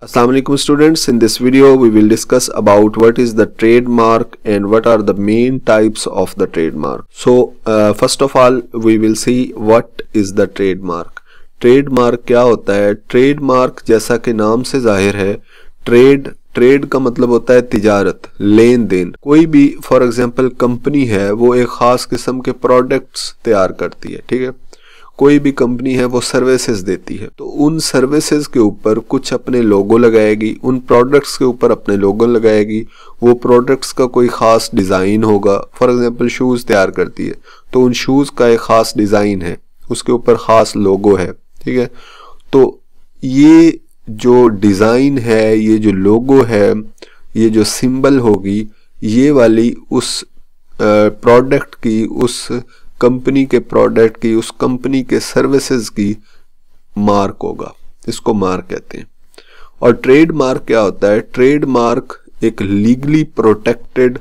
Assalamu alaikum students. In this video we will discuss about what is the trademark and what are the main types of the trademark. So first of all we will see what is the trademark. Trademark क्या होता है? Trademark जैसा कि नाम से जाहिर है, trade का मतलब होता है तिजारत, लेन देन। कोई भी फॉर एग्जांपल कंपनी है, वो एक खास किस्म के प्रोडक्ट्स तैयार करती है, ठीक है। कोई भी कंपनी है वो सर्विसेज देती है, तो उन सर्विसेज के ऊपर कुछ अपने लोगो लगाएगी, उन प्रोडक्ट्स के ऊपर अपने लोगो लगाएगी। वो प्रोडक्ट्स का कोई ख़ास डिज़ाइन होगा। फॉर एग्जांपल शूज़ तैयार करती है तो उन शूज़ का एक ख़ास डिज़ाइन है, उसके ऊपर ख़ास लोगो है, ठीक है। तो ये जो डिज़ाइन है, ये जो लोगो है, ये जो सिंबल होगी, ये वाली उस प्रोडक्ट की, उस कंपनी के प्रोडक्ट की, उस कंपनी के सर्विसेज की मार्क होगा। इसको मार्क कहते हैं। और ट्रेडमार्क क्या होता है? ट्रेडमार्क एक लीगली प्रोटेक्टेड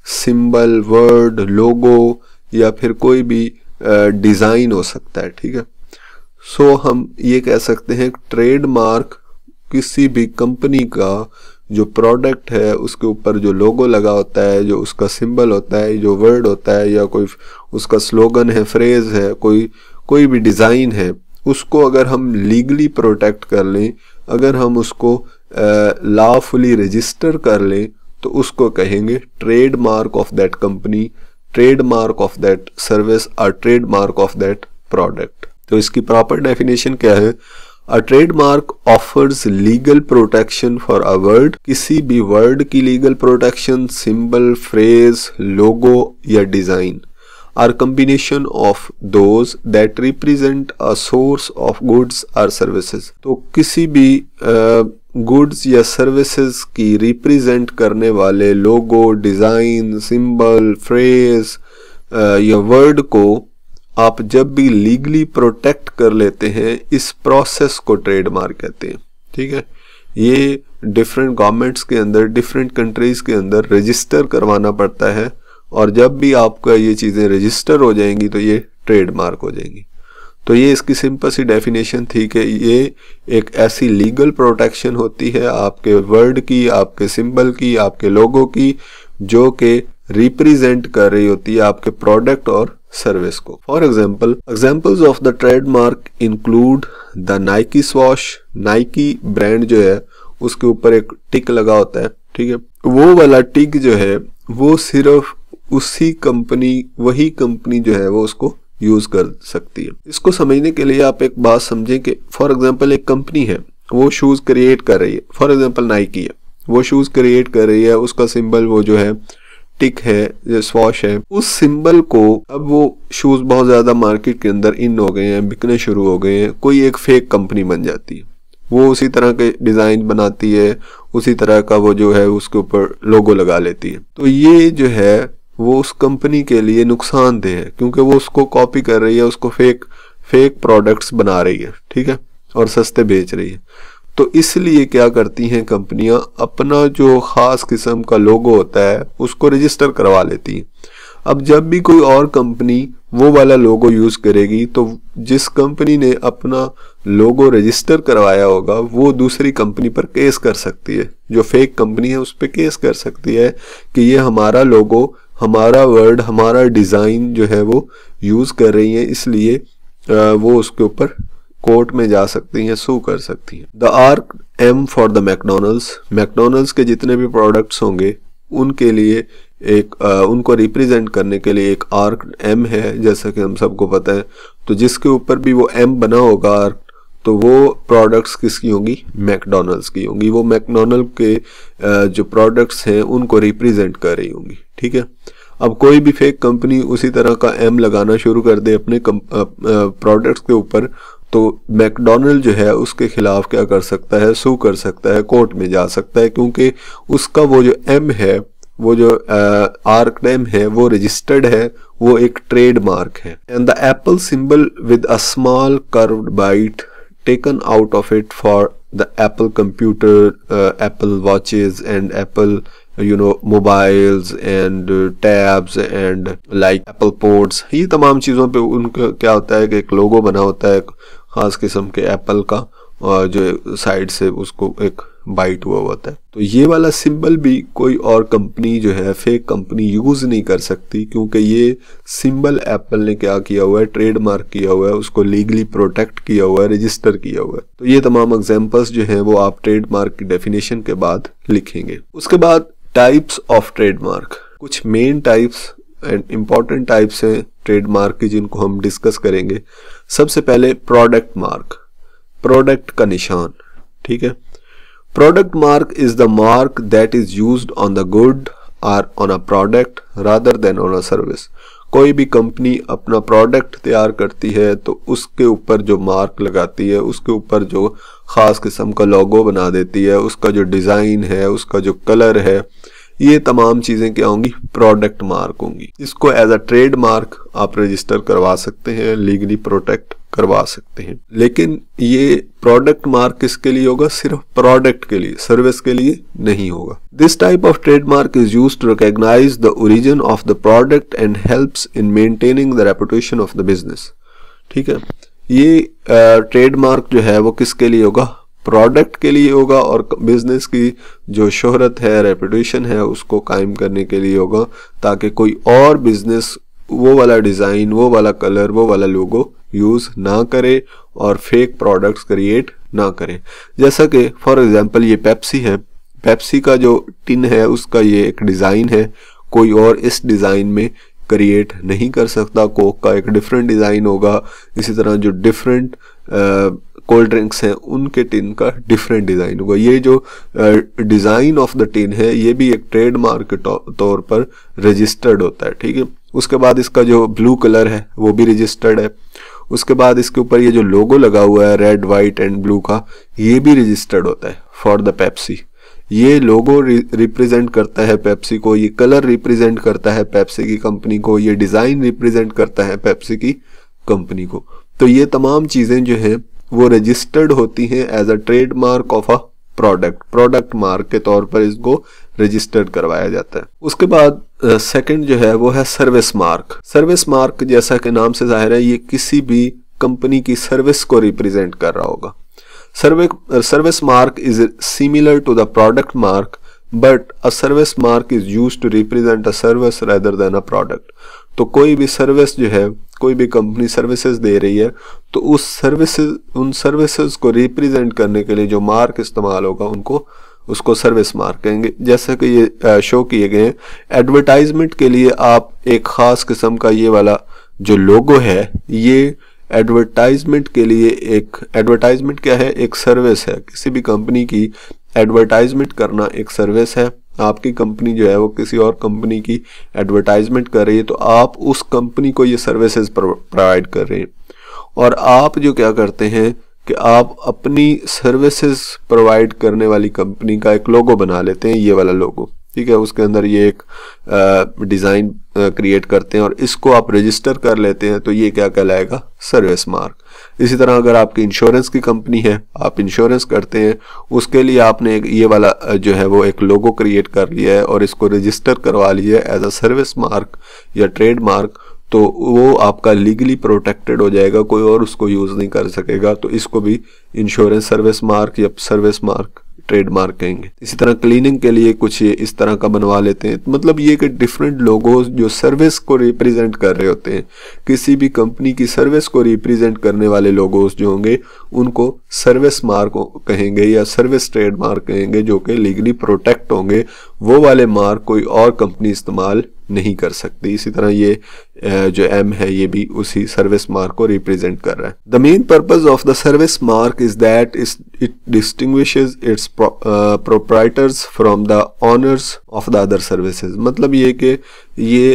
सिंबल, वर्ड, लोगो या फिर कोई भी डिज़ाइन हो सकता है, ठीक है। सो हम ये कह सकते हैं ट्रेडमार्क किसी भी कंपनी का जो प्रोडक्ट है उसके ऊपर जो लोगो लगा होता है, जो उसका सिंबल होता है, जो वर्ड होता है या कोई उसका स्लोगन है, फ्रेज है, कोई भी डिज़ाइन है, उसको अगर हम लीगली प्रोटेक्ट कर लें, अगर हम उसको लॉफुली रजिस्टर कर लें, तो उसको कहेंगे trademark of that company, trademark of that service और ट्रेडमार्क ऑफ दैट प्रोडक्ट। तो इसकी प्रॉपर डेफिनेशन क्या है? A trademark offers legal protection for a word, किसी भी वर्ड की legal protection, symbol, phrase, logo या design, or combination of those that represent a source of goods और services. तो किसी भी गुड्स या सर्विसेज की रिप्रेजेंट करने वाले लोगो, डिजाइन, सिंबल, फ्रेज या वर्ड को आप जब भी लीगली प्रोटेक्ट कर लेते हैं, इस प्रोसेस को ट्रेडमार्क कहते हैं, ठीक है। ये डिफरेंट गवर्नमेंट्स के अंदर, डिफरेंट कंट्रीज के अंदर रजिस्टर करवाना पड़ता है, और जब भी आपका ये चीज़ें रजिस्टर हो जाएंगी तो ये ट्रेडमार्क हो जाएंगी। तो ये इसकी सिंपल सी डेफिनेशन थी कि ये एक ऐसी लीगल प्रोटेक्शन होती है आपके वर्ड की, आपके सिंबल की, आपके लोगो की, जो कि रिप्रेजेंट कर रही होती है आपके प्रोडक्ट और सर्विस को। For example, examples of the trademark include the Nike swash. Nike brand जो है उसके ऊपर एक टिक लगा होता है, ठीक है। वो वाला टिक जो है वो सिर्फ उसी कंपनी, वही कंपनी जो है वो उसको यूज कर सकती है। इसको समझने के लिए आप एक बात समझें कि फॉर एग्जाम्पल एक कंपनी है, वो शूज क्रिएट कर रही है, फॉर एग्जाम्पल नाइकी है, वो शूज क्रिएट कर रही है, उसका सिंबल वो जो है टिक है, जो स्वॉश है, उस सिंबल को, अब वो शूज बहुत ज्यादा मार्केट के अंदर इन हो गए हैं, बिकने शुरू हो गए हैं, कोई एक फेक कंपनी बन जाती है, वो उसी तरह के डिजाइन बनाती है, उसी तरह का वो जो है उसके ऊपर लोगो लगा लेती है। तो ये जो है वो उस कंपनी के लिए नुकसानदेह है, क्योंकि वो उसको कॉपी कर रही है, उसको फेक प्रोडक्ट्स बना रही है, ठीक है, और सस्ते बेच रही है। तो इसलिए क्या करती हैं कंपनियां, अपना जो खास किस्म का लोगो होता है उसको रजिस्टर करवा लेती हैं। अब जब भी कोई और कंपनी वो वाला लोगो यूज करेगी, तो जिस कंपनी ने अपना लोगो रजिस्टर करवाया होगा वो दूसरी कंपनी पर केस कर सकती है, जो फेक कंपनी है उस पर केस कर सकती है कि ये हमारा लोगो, हमारा वर्ड, हमारा डिजाइन जो है वो यूज कर रही है, इसलिए वो उसके ऊपर कोर्ट में जा सकती हैं, सू कर सकती हैं। The arch M for the McDonald's के जितने भी प्रोडक्ट्स होंगे उनके लिए एक उनको रिप्रेजेंट करने के लिए एक आर्क एम है, जैसा कि हम सबको पता है। तो जिसके ऊपर भी वो एम बना होगा आर्क, तो वो प्रोडक्ट्स किसकी होंगी? मैकडोनल्ड्स की होंगी। वो मैकडोनल्ड के जो प्रोडक्ट्स हैं उनको रिप्रेजेंट कर रही होंगी, ठीक है। अब कोई भी फेक कंपनी उसी तरह का एम लगाना शुरू कर दे अपने प्रोडक्ट्स के ऊपर, तो मैकडोनल्ड जो है उसके खिलाफ क्या कर सकता है? सू कर सकता है, कोर्ट में जा सकता है, क्योंकि उसका वो जो एम है, वो जो आर्क एम है, वो रजिस्टर्ड है, वो एक ट्रेडमार्क है। And the Apple symbol with a small curved bite taken out of it for the Apple computer, Apple watches and Apple mobiles and tabs and like Apple ports, ये तमाम चीज़ों पे उनका क्या होता है कि एक लोगो बना होता है खास किस्म के एप्पल का, और जो साइड से उसको एक बाइट हुआ होता है। तो ये वाला सिंबल भी कोई और कंपनी जो है, फेक कंपनी यूज नहीं कर सकती, क्योंकि ये सिंबल एप्पल ने क्या किया हुआ है, ट्रेडमार्क किया हुआ है, उसको लीगली प्रोटेक्ट किया हुआ है, रजिस्टर किया हुआ है। तो ये तमाम एग्जांपल्स जो हैं वो आप ट्रेडमार्क की डेफिनेशन के बाद लिखेंगे। उसके बाद टाइप्स ऑफ ट्रेडमार्क, कुछ main types and important types हैं ट्रेडमार्क की जिनको हम डिस्कस करेंगे। सबसे पहले प्रोडक्ट मार्क, प्रोडक्ट का निशान, ठीक है। Product mark is the mark that is used on the good or on a product rather than on a service. कोई भी कंपनी अपना प्रोडक्ट तैयार करती है तो उसके ऊपर जो मार्क लगाती है, उसके ऊपर जो खास किस्म का लोगो बना देती है, उसका जो डिजाइन है, उसका जो कलर है, ये तमाम चीजें क्या होंगी, प्रोडक्ट मार्क होंगी। इसको एज अ ट्रेड मार्क आप रजिस्टर करवा सकते हैं, लीगली प्रोटेक्ट करवा सकते हैं। लेकिन ये प्रोडक्ट मार्क किसके लिए होगा, सिर्फ प्रोडक्ट के लिए, सर्विस के लिए नहीं होगा। This type of trademark is used to recognise the origin of the product and helps in maintaining the reputation of the business, ठीक है। ये ट्रेडमार्क जो है वो किसके लिए होगा, प्रोडक्ट के लिए होगा, और बिजनेस की जो शोहरत है, रेपुटेशन है, उसको कायम करने के लिए होगा, ताकि कोई और बिजनेस वो वाला डिजाइन, वो वाला कलर, वो वाला लोगो यूज ना करे और फेक प्रोडक्ट्स क्रिएट ना करे। जैसा कि फॉर एग्जांपल ये पेप्सी है, पेप्सी का जो टिन है उसका ये एक डिजाइन है, कोई और इस डिजाइन में क्रिएट नहीं कर सकता। कोक का एक डिफरेंट डिजाइन होगा, इसी तरह जो डिफरेंट कोल्ड ड्रिंक्स हैं उनके टिन का डिफरेंट डिजाइन होगा। ये जो डिजाइन ऑफ द टिन है ये भी एक ट्रेडमार्क के तौर पर रजिस्टर्ड होता है, ठीक है। उसके बाद इसका जो ब्लू कलर है वो भी रजिस्टर्ड है। उसके बाद इसके ऊपर ये जो लोगो लगा हुआ है रेड वाइट एंड ब्लू का, ये भी रजिस्टर्ड होता है फॉर द पेप्सी। ये लोगो रिप्रेजेंट करता है पेप्सी को, ये कलर रिप्रेजेंट करता है पेप्सी की कंपनी को, ये डिजाइन रिप्रेजेंट करता है पेप्सी की कंपनी को। तो ये तमाम चीजें जो हैं वो रजिस्टर्ड होती हैं as a trademark of a product, product mark के तौर पर इसको रजिस्टर्ड करवाया जाता है। उसके बाद सेकंड जो है वो है सर्विस मार्क। सर्विस मार्क जैसा कि नाम से जाहिर है ये किसी भी कंपनी की सर्विस को रिप्रेजेंट कर रहा होगा। Service mark is similar to the product mark but a service mark is used to represent a service rather than a product. तो कोई भी सर्विस जो है, कोई भी कंपनी सर्विसेज दे रही है तो उन सर्विसेज को रिप्रेजेंट करने के लिए जो मार्क इस्तेमाल होगा उसको सर्विस मार्क कहेंगे। जैसे कि ये शो किए गए हैं, एडवर्टाइजमेंट के लिए आप एक खास किस्म का ये वाला जो लोगो है, ये एडवर्टाइजमेंट के लिए एडवर्टाइजमेंट क्या है, एक सर्विस है। किसी भी कंपनी की एडवर्टाइजमेंट करना एक सर्विस है। आपकी कंपनी जो है वो किसी और कंपनी की एडवर्टाइजमेंट कर रही है तो आप उस कंपनी को ये सर्विसेज प्रोवाइड कर रहे हैं। और आप जो क्या करते हैं कि आप अपनी सर्विसेज प्रोवाइड करने वाली कंपनी का एक लोगो बना लेते हैं, ये वाला लोगो, ठीक है। उसके अंदर ये एक डिज़ाइन क्रिएट करते हैं और इसको आप रजिस्टर कर लेते हैं, तो ये क्या कहलाएगा, सर्विस मार्क। इसी तरह अगर आपकी इंश्योरेंस की कंपनी है, आप इंश्योरेंस करते हैं, उसके लिए आपने ये वाला जो है वो एक लोगो क्रिएट कर लिया है और इसको रजिस्टर करवा लिया है एज अ सर्विस मार्क या ट्रेड मार्क, तो वो आपका लीगली प्रोटेक्टेड हो जाएगा, कोई और उसको यूज नहीं कर सकेगा। तो इसको भी इंश्योरेंस सर्विस मार्क या सर्विस मार्क, ट्रेडमार्क कहेंगे। इसी तरह क्लीनिंग के लिए कुछ ये इस तरह का बनवा लेते हैं। मतलब ये कि डिफरेंट लोगोस जो सर्विस को रिप्रेजेंट कर रहे होते हैं, किसी भी कंपनी की सर्विस को रिप्रेजेंट करने वाले लोगोस जो होंगे उनको सर्विस मार्क कहेंगे या सर्विस ट्रेडमार्क कहेंगे, जो कि लीगली प्रोटेक्ट होंगे। वो वाले मार्क कोई और कंपनी इस्तेमाल नहीं कर सकती। इसी तरह ये जो M है ये भी उसी सर्विस मार्क को रिप्रेजेंट कर रहा है। The main purpose of the service mark is that it distinguishes it's proprietors from the honours of the other services. मतलब ये कि ये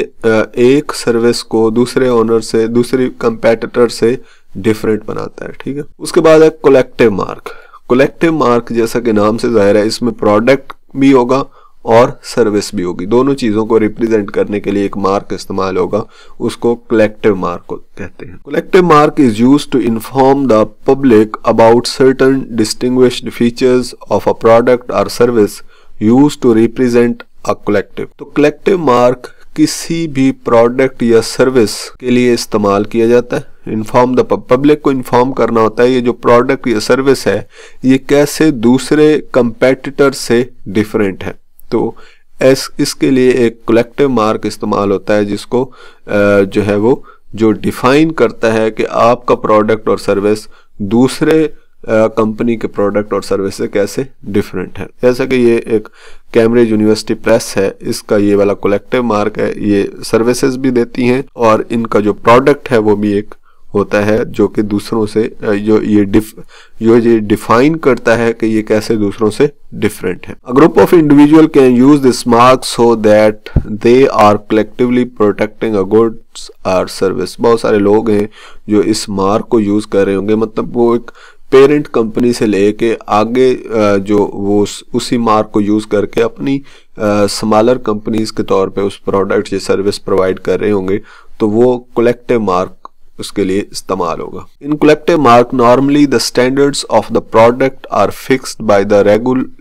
एक सर्विस को दूसरे ऑनर से, दूसरे कंपेटिटर से डिफरेंट बनाता है, ठीक है। उसके बाद है कलेक्टिव मार्क। कलेक्टिव मार्क जैसा कि नाम से जाहिर है इसमें प्रोडक्ट भी होगा और सर्विस भी होगी, दोनों चीजों को रिप्रेजेंट करने के लिए एक मार्क इस्तेमाल होगा, उसको कलेक्टिव मार्क कहते हैं। Collective mark is used to inform the public about certain distinguished features of a product or service used to represent a collective. तो कलेक्टिव मार्क किसी भी प्रोडक्ट या सर्विस के लिए इस्तेमाल किया जाता है। इन्फॉर्म द पब्लिक को इन्फॉर्म करना होता है ये जो प्रोडक्ट या सर्विस है ये कैसे दूसरे कंपेटिटर से डिफरेंट है। तो इसके लिए एक कलेक्टिव मार्क इस्तेमाल होता है जिसको जो है वो जो डिफाइन करता है कि आपका प्रोडक्ट और सर्विस दूसरे कंपनी के प्रोडक्ट और सर्विस से कैसे डिफरेंट है। जैसा कि ये एक कैम्ब्रिज यूनिवर्सिटी प्रेस है, इसका ये वाला कलेक्टिव मार्क है, ये सर्विसेज भी देती हैं और इनका जो प्रोडक्ट है वो भी एक होता है जो कि दूसरों से जो ये डिफाइन करता है कि ये कैसे दूसरों से डिफरेंट है। A group of individual can use this mark so that they are collectively protecting a goods और सर्विस। बहुत सारे लोग हैं जो इस मार्क को यूज कर रहे होंगे, मतलब वो एक पेरेंट कंपनी से लेके आगे जो वो उसी मार्क को यूज करके अपनी स्मॉलर कंपनीज के तौर पे उस प्रोडक्ट या सर्विस प्रोवाइड कर रहे होंगे, तो वो कलेक्टिव मार्क उसके लिए इस्तेमाल होगा। In collective mark normally the standards of the product are fixed by the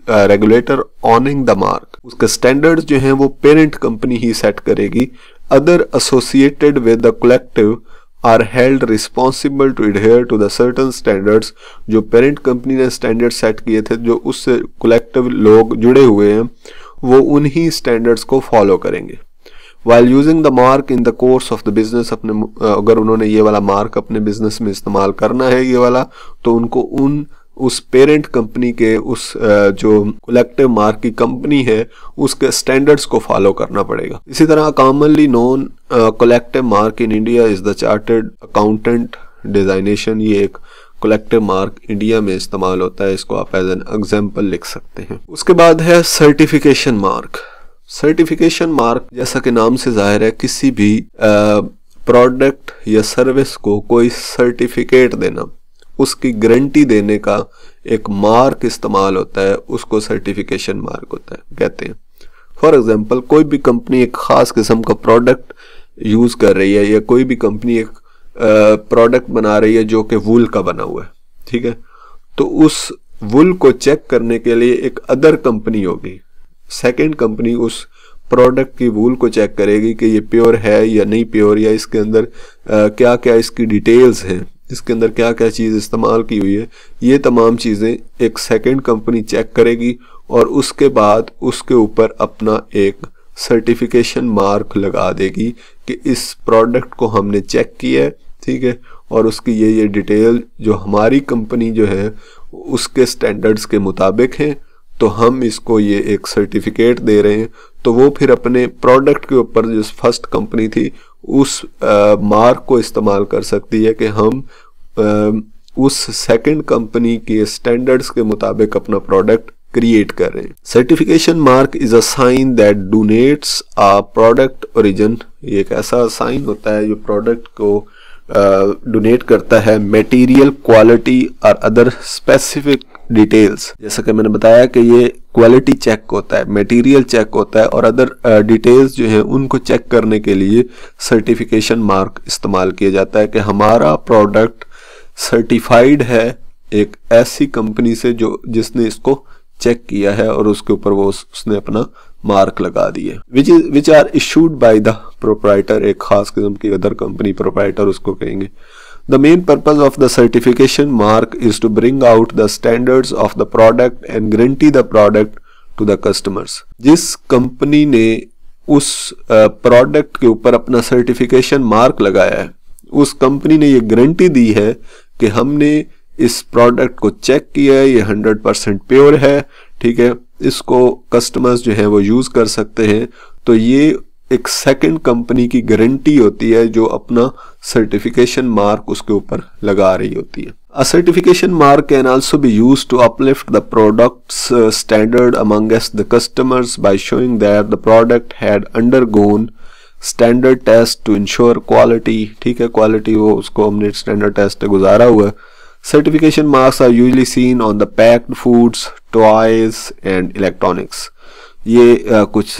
regulator owning the mark. उसके स्टैंडर्ड्स जो हैं वो पेरेंट कंपनी ही सेट करेगी। Other associated with the collective are held responsible to adhere to the certain standards. जो parent company ने standard set किए थे, जो उससे कलेक्टिव लोग जुड़े हुए हैं, वो उन्हीं स्टैंडर्ड्स को फॉलो करेंगे। While using the mark in the course of the business, अपने अगर उन्होंने ये वाला मार्क अपने बिजनेस में इस्तेमाल करना है ये वाला, तो उनको उस पेरेंट कंपनी के उस जो कलेक्टिव मार्क की कंपनी है उसके स्टैंडर्ड्स को फॉलो करना पड़ेगा। इसी तरह commonly known collective mark in India is the chartered accountant designation. ये एक कलेक्टिव मार्क इंडिया में इस्तेमाल होता है, इसको आप एज एन एग्जाम्पल लिख सकते हैं। उसके बाद है सर्टिफिकेशन मार्क। सर्टिफिकेशन मार्क जैसा कि नाम से जाहिर है किसी भी प्रोडक्ट या सर्विस को कोई सर्टिफिकेट देना, उसकी गारंटी देने का एक मार्क इस्तेमाल होता है, उसको सर्टिफिकेशन मार्क होता है कहते हैं। फॉर एग्जांपल कोई भी कंपनी एक खास किस्म का प्रोडक्ट यूज कर रही है या कोई भी कंपनी एक प्रोडक्ट बना रही है जो कि वूल का बना हुआ है, ठीक है, तो उस वूल को चेक करने के लिए एक अदर कंपनी होगी, सेकंड कंपनी उस प्रोडक्ट की वूल को चेक करेगी कि ये प्योर है या नहीं प्योर, या इसके अंदर क्या क्या इसकी डिटेल्स हैं, इसके अंदर क्या क्या चीज़ इस्तेमाल की हुई है, ये तमाम चीज़ें एक सेकंड कंपनी चेक करेगी और उसके बाद उसके ऊपर अपना एक सर्टिफिकेशन मार्क लगा देगी कि इस प्रोडक्ट को हमने चेक किया है, ठीक है, और उसकी ये डिटेल जो हमारी कंपनी जो है उसके स्टैंडर्ड्स के मुताबिक हैं, तो हम इसको ये एक सर्टिफिकेट दे रहे हैं। तो वो फिर अपने प्रोडक्ट के ऊपर जो फर्स्ट कंपनी थी उस मार्क को इस्तेमाल कर सकती है कि हम उस सेकंड कंपनी के स्टैंडर्ड्स के मुताबिक अपना प्रोडक्ट क्रिएट कर रहे हैं। Certification mark is a sign that denotes a product origin. ये एक ऐसा साइन होता है जो प्रोडक्ट को डोनेट करता है मटेरियल, क्वालिटी और अदर स्पेसिफिक डिटेल्स। जैसा कि मैंने बताया कि ये क्वालिटी चेक होता है, मटेरियल चेक होता है और अदर डिटेल्स जो हैं उनको चेक करने के लिए सर्टिफिकेशन मार्क इस्तेमाल किया जाता है कि हमारा प्रोडक्ट सर्टिफाइड है एक ऐसी कंपनी से जो जिसने इसको चेक किया है और उसके ऊपर वो उसने अपना मार्क लगा दिए, which are issued by the proprietor. एक खास किस्म की अदर कंपनी प्रोप्राइटर उसको कहेंगे। The main purpose of the certification mark is to bring out the standards of the product and guarantee the product to the customers. जिस company ने उस product के ऊपर अपना सर्टिफिकेशन मार्क लगाया है, उस कंपनी ने ये गारंटी दी है कि हमने इस प्रोडक्ट को चेक किया है, ये 100% प्योर है, ठीक है, इसको कस्टमर्स जो है वो यूज कर सकते हैं। तो ये एक सेकंड कंपनी की गारंटी होती है जो अपना सर्टिफिकेशन मार्क उसके ऊपर लगा रही होती है। A certification mark can also be used to uplift the product's standard amongst the customers by showing that the product had undergone standard test to ensure quality। ठीक है, क्वालिटी वो उसको हमने स्टैंडर्ड टेस्ट गुजारा हुआ है। Certification marks are usually seen on the packed foods, toys and electronics। ये कुछ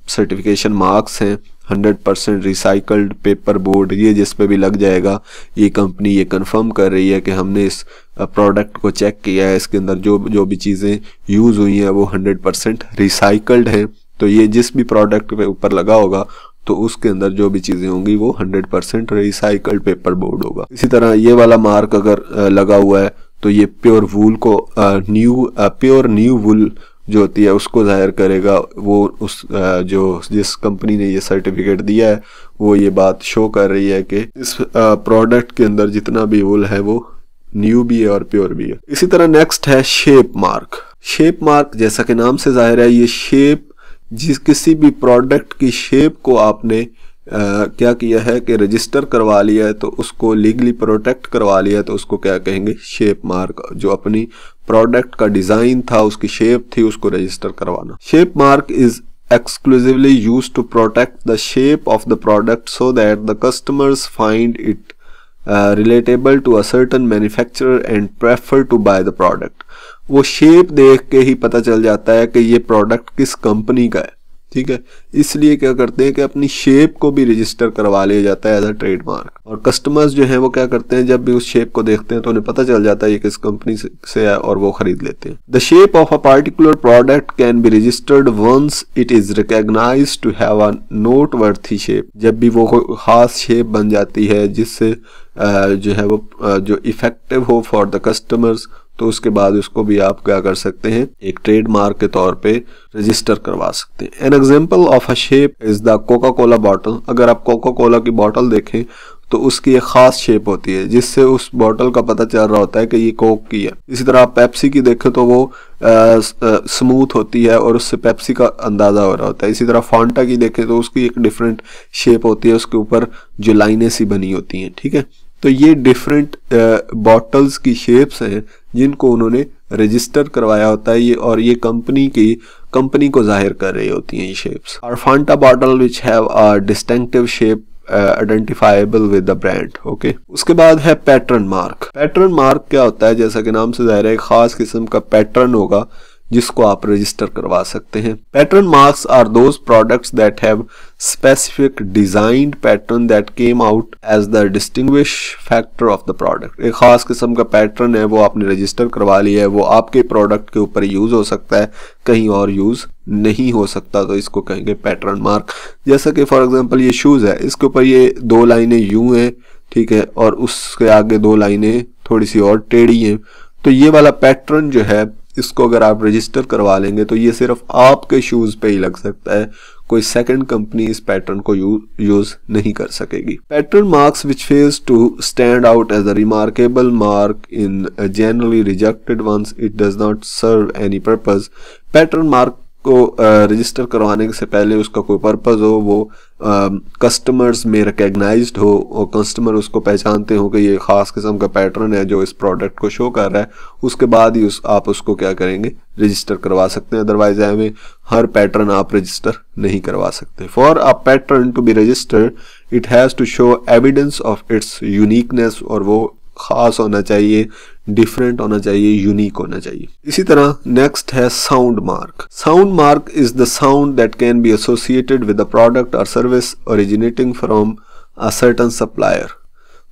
सर्टिफिकेशन मार्क्स हैं। 100% रिसाइकल्ड पेपर बोर्ड, ये जिस पे भी लग जाएगा, ये कंपनी ये कंफर्म कर रही है कि हमने इस प्रोडक्ट को चेक किया है, इसके अंदर जो भी चीज़ें यूज़ हुई हैं वो 100% रिसाइकल्ड हैं। तो ये जिस भी प्रोडक्ट पे ऊपर लगा होगा तो उसके अंदर जो भी चीजें होंगी वो 100% रिसाइकल्ड पेपर बोर्ड होगा। इसी तरह ये वाला मार्क अगर लगा हुआ है तो ये प्योर वूल को प्योर न्यू वूल जो होती है उसको जाहिर करेगा। वो उस जिस कंपनी ने ये सर्टिफिकेट दिया है वो ये बात शो कर रही है कि इस प्रोडक्ट के अंदर जितना भी वूल है वो न्यू भी है और प्योर भी है। इसी तरह नेक्स्ट है शेप मार्क। शेप मार्क जैसा कि नाम से जाहिर है, ये शेप किसी भी प्रोडक्ट की शेप को आपने क्या किया है कि रजिस्टर करवा लिया है, तो उसको लीगली प्रोटेक्ट करवा लिया है, तो उसको क्या कहेंगे, शेप मार्क। जो अपनी प्रोडक्ट का डिजाइन था, उसकी शेप थी, उसको रजिस्टर करवाना। Shape mark is exclusively used to protect the shape of the product so that the customers find it relatable to a certain manufacturer and prefer to buy the product। वो shape देख के ही पता चल जाता है कि ये प्रोडक्ट किस कंपनी का है, ठीक है। इसलिए क्या करते हैं कि अपनी शेप को भी रजिस्टर करवा लिया जाता है एज अ ट्रेडमार्क। और कस्टमर्स जो हैं वो क्या करते हैं, जब भी उस शेप को देखते हैं तो उन्हें पता चल जाता है ये किस कंपनी से है और वो खरीद लेते हैं। The shape of a particular product can be registered once it is recognized to have a noteworthy shape. जब भी वो खास शेप बन जाती है जिससे जो है वो जो इफेक्टिव हो फॉर द कस्टमर्स, तो उसके बाद उसको भी आप क्या कर सकते हैं, एक ट्रेडमार्क के तौर पे रजिस्टर करवा सकते हैं। An example of a shape is the Coca Cola bottle. अगर आप कोका कोला की बॉटल देखें तो उसकी एक खास शेप होती है जिससे उस बॉटल का पता चल रहा होता है कि ये कोक की है। इसी तरह आप पेप्सी की देखें तो वो स्मूथ होती है और उससे पेप्सी का अंदाजा हो रहा होता है। इसी तरह फांटा की देखें तो उसकी एक डिफरेंट शेप होती है, उसके ऊपर जो लाइनें सी बनी होती हैं, ठीक है। तो ये डिफरेंट बॉटल्स की शेप्स हैं जिनको उन्होंने रजिस्टर करवाया होता है, ये और ये कंपनी को जाहिर कर रही होती हैं ये शेप्स। और Fanta bottle which have a distinctive shape identifiable with the brand. Okay, उसके बाद है पैटर्न मार्क। पैटर्न मार्क क्या होता है, जैसा कि नाम से जाहिर है, एक खास किस्म का पैटर्न होगा जिसको आप रजिस्टर करवा सकते हैं। Pattern marks are those products that have specific designed pattern that came out as the distinguish factor of the product. एक खास किस्म का पैटर्न है, वो आपने रजिस्टर करवा लिया है, वो आपके प्रोडक्ट के ऊपर यूज हो सकता है, कहीं और यूज नहीं हो सकता, तो इसको कहेंगे पैटर्न मार्क। जैसा कि फॉर एग्जांपल ये शूज है, इसके ऊपर ये दो लाइनें यूं हैं, ठीक है, और उसके आगे दो लाइनें थोड़ी सी और टेढ़ी हैं। तो ये वाला पैटर्न जो है, इसको अगर आप रजिस्टर करवा लेंगे तो ये सिर्फ आपके शूज पे ही लग सकता है, कोई सेकंड कंपनी इस पैटर्न को यूज नहीं कर सकेगी। Pattern marks which fails to stand out as a remarkable mark in generally rejected once it does not serve any purpose. Pattern mark को रजिस्टर करवाने से पहले उसका कोई पर्पस हो, वो कस्टमर्स में रिकॉग्नाइज्ड हो और कस्टमर उसको पहचानते हो कि ये खास किस्म का पैटर्न है जो इस प्रोडक्ट को शो कर रहा है, उसके बाद ही आप उसको क्या करेंगे, रजिस्टर करवा सकते हैं। अदरवाइज हमें हर पैटर्न आप रजिस्टर नहीं करवा सकते। For a pattern to be registered it has to show evidence of its uniqueness, और वो खास होना चाहिए, डिफरेंट होना चाहिए, यूनिक होना चाहिए। इसी तरह नेक्स्ट है sound mark. Sound mark is the sound that can be associated with the product or service originating from a certain supplier.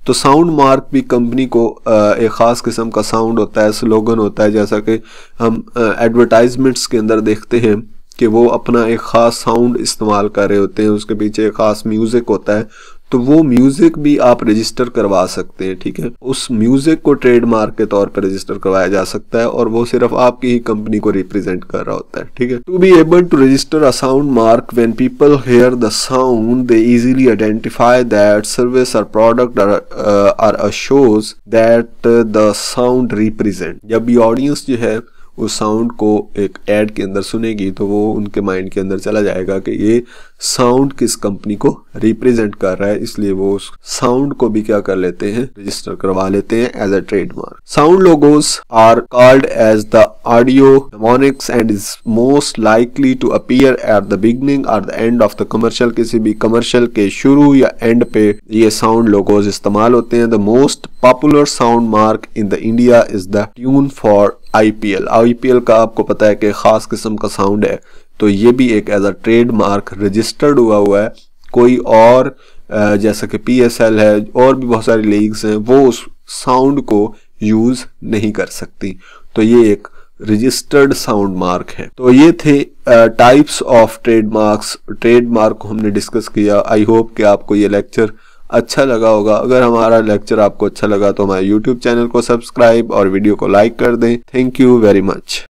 तो साउंड मार्क भी कंपनी को एक खास किस्म का साउंड होता है, स्लोगन होता है, जैसा कि हम एडवर्टाइजमेंट्स के अंदर देखते हैं कि वो अपना एक खास साउंड इस्तेमाल कर रहे होते हैं, उसके पीछे एक खास म्यूजिक होता है, तो वो म्यूजिक भी आप रजिस्टर करवा सकते हैं, ठीक है। उस म्यूजिक को ट्रेडमार्क के तौर पर रजिस्टर करवाया जा सकता है और वो सिर्फ आपकी ही कंपनी को रिप्रेजेंट कर रहा होता है, ठीक है। To be able to register a sound mark when people hear the sound they easily identify that service or product or shows that the sound represent. जब भी ऑडियंस जो है उस साउंड को एक एड के अंदर सुनेगी तो वो उनके माइंड के अंदर चला जाएगा कि ये साउंड किस कंपनी को रिप्रेजेंट कर रहा है, इसलिए वो उस साउंड को भी क्या कर लेते हैं, रजिस्टर करवा लेते हैं as a trademark. Sound logos are called as the audio mnemonics and is most likely to appear at the beginning or the end of the commercial. किसी भी कमर्शियल के शुरू या एंड पे ये साउंड लोगोस इस्तेमाल होते हैं। The most popular sound mark in the India is the tune for IPL। IPL का आपको पता है कि खास किस्म का साउंड है, तो ये भी एक एज अ ट्रेडमार्क रजिस्टर्ड हुआ है। कोई और जैसा कि PSL है और भी बहुत सारी लीग्स हैं, वो उस साउंड को यूज नहीं कर सकती। तो ये एक रजिस्टर्ड साउंड मार्क है। तो ये थे टाइप्स ऑफ ट्रेडमार्क्स। ट्रेडमार्क को हमने डिस्कस किया। आई होप कि आपको ये लेक्चर अच्छा लगा होगा। अगर हमारा लेक्चर आपको अच्छा लगा तो हमारे YouTube चैनल को सब्सक्राइब और वीडियो को लाइक कर दें। Thank you very much.